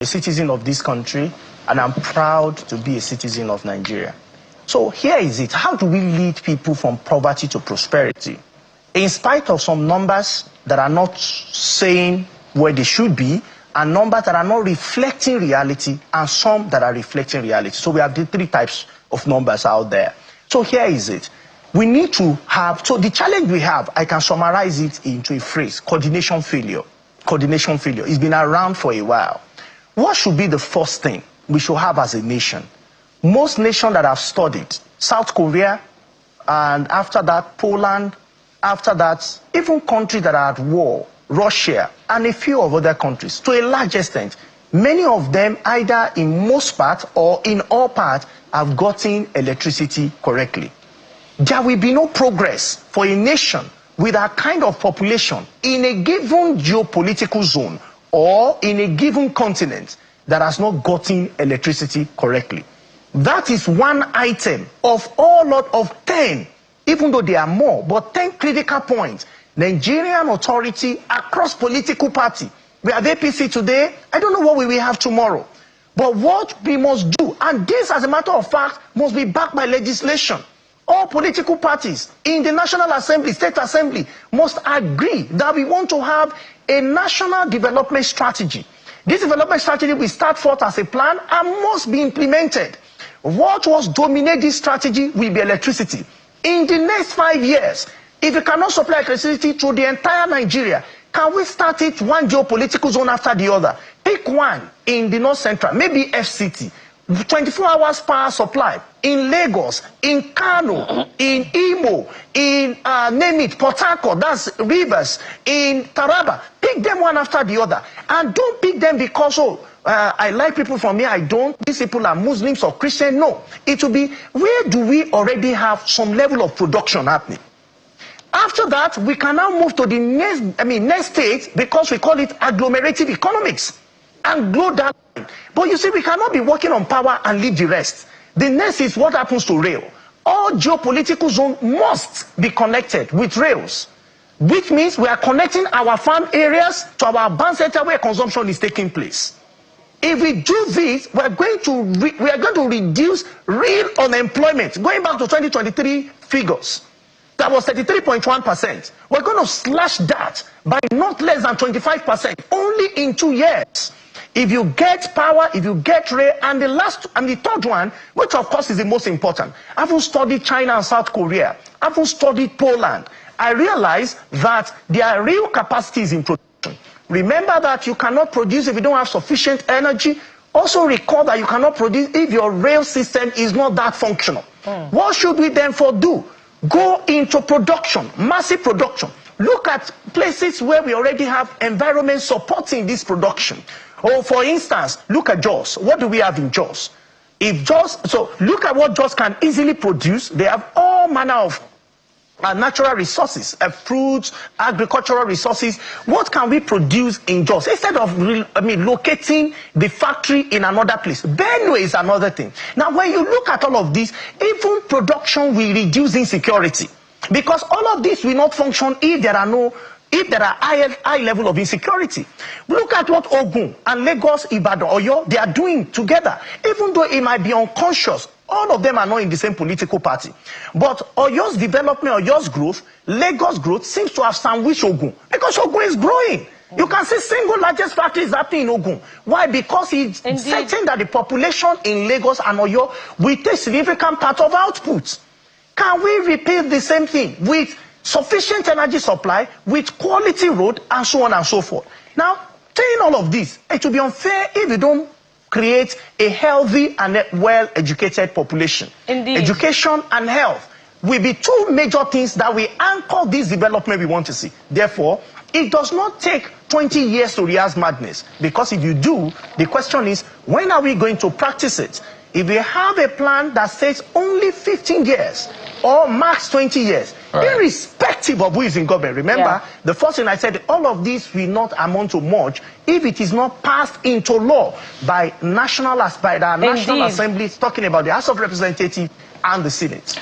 a citizen of this country, and I'm proud to be a citizen of Nigeria. So here is it. How do we lead people from poverty to prosperity? In spite of some numbers that are not saying where they should be, and numbers that are not reflecting reality, and some that are reflecting reality. So we have the three types of numbers out there. So here is it. We need to have, so the challenge we have, I can summarize it into a phrase: coordination failure. Coordination failure. It's been around for a while. What should be the first thing we should have as a nation? Most nations that have studied, South Korea, and after that, Poland, after that, even countries that are at war, Russia, and a few of other countries, to a large extent, many of them, either in most parts or in all parts, have gotten electricity correctly. There will be no progress for a nation with a kind of population in a given geopolitical zone or in a given continent that has not gotten electricity correctly. That is one item of all lot of 10, even though there are more, but 10 critical points. Nigerian authority across political party. We have APC today. I don't know what we will have tomorrow. But what we must do, and this as a matter of fact must be backed by legislation. All political parties in the National Assembly, State Assembly must agree that we want to have a national development strategy. This development strategy will start forth as a plan and must be implemented. What must dominate this strategy will be electricity. In the next 5 years, if you cannot supply electricity to the entire Nigeria, can we start it one geopolitical zone after the other? Pick one in the North Central, maybe FCT, 24 hours power supply. In Lagos, in Kano, in Imo, in name it, Port Harcourt, that's Rivers, in Taraba. Pick them one after the other. And don't pick them because, I like people from here, I don't. These people are Muslims or Christian. No. It will be, where do we already have some level of production happening? After that, we can now move to the next stage, because we call it agglomerative economics, and grow that line. But you see, we cannot be working on power and leave the rest. The next is what happens to rail. All geopolitical zones must be connected with rails, which means we are connecting our farm areas to our urban center where consumption is taking place. If we do this, we are going to reduce real unemployment. Going back to 2023 figures, that was 33.1%. We're going to slash that by not less than 25%, only in 2 years. If you get power, if you get rail, and the third one, which of course is the most important, I haven't studied China and South Korea. I haven't studied Poland. I realize that their real capacity is in production. Remember that you cannot produce if you don't have sufficient energy. Also recall that you cannot produce if your rail system is not that functional. What should we therefore do? Go into production, massive production. Look at places where we already have environment supporting this production. Oh, for instance, look at Jos. What do we have in Jos? So look at what Jos can easily produce. They have all manner of natural resources, fruits, agricultural resources. What can we produce in Jos? Instead of locating the factory in another place. Benue is another thing. Now, when you look at all of this, even production will reduce insecurity. Because all of this will not function if there are high level of insecurity. Look at what Ogun and Lagos, Ibadan, Oyo, they are doing together. Even though it might be unconscious, all of them are not in the same political party. But Oyo's development, Oyo's growth, Lagos growth seems to have sandwiched Ogun. Because Ogun is growing. You can see single largest factory is happening in Ogun. Why? Because it's certain that the population in Lagos and Oyo will take significant part of output. Can we repeat the same thing with sufficient energy supply, with quality road, and so on and so forth? Now, saying all of this, it will be unfair if we don't create a healthy and well-educated population. Indeed. Education and health will be two major things that will anchor this development we want to see. Therefore, it does not take 20 years to realize madness, because if you do, the question is, when are we going to practice it? If we have a plan that says only 15 years or max 20 years, irrespective of who is in government. Remember, the first thing I said, all of this will not amount to much if it is not passed into law by the National Assembly, talking about the House of Representatives and the Senate.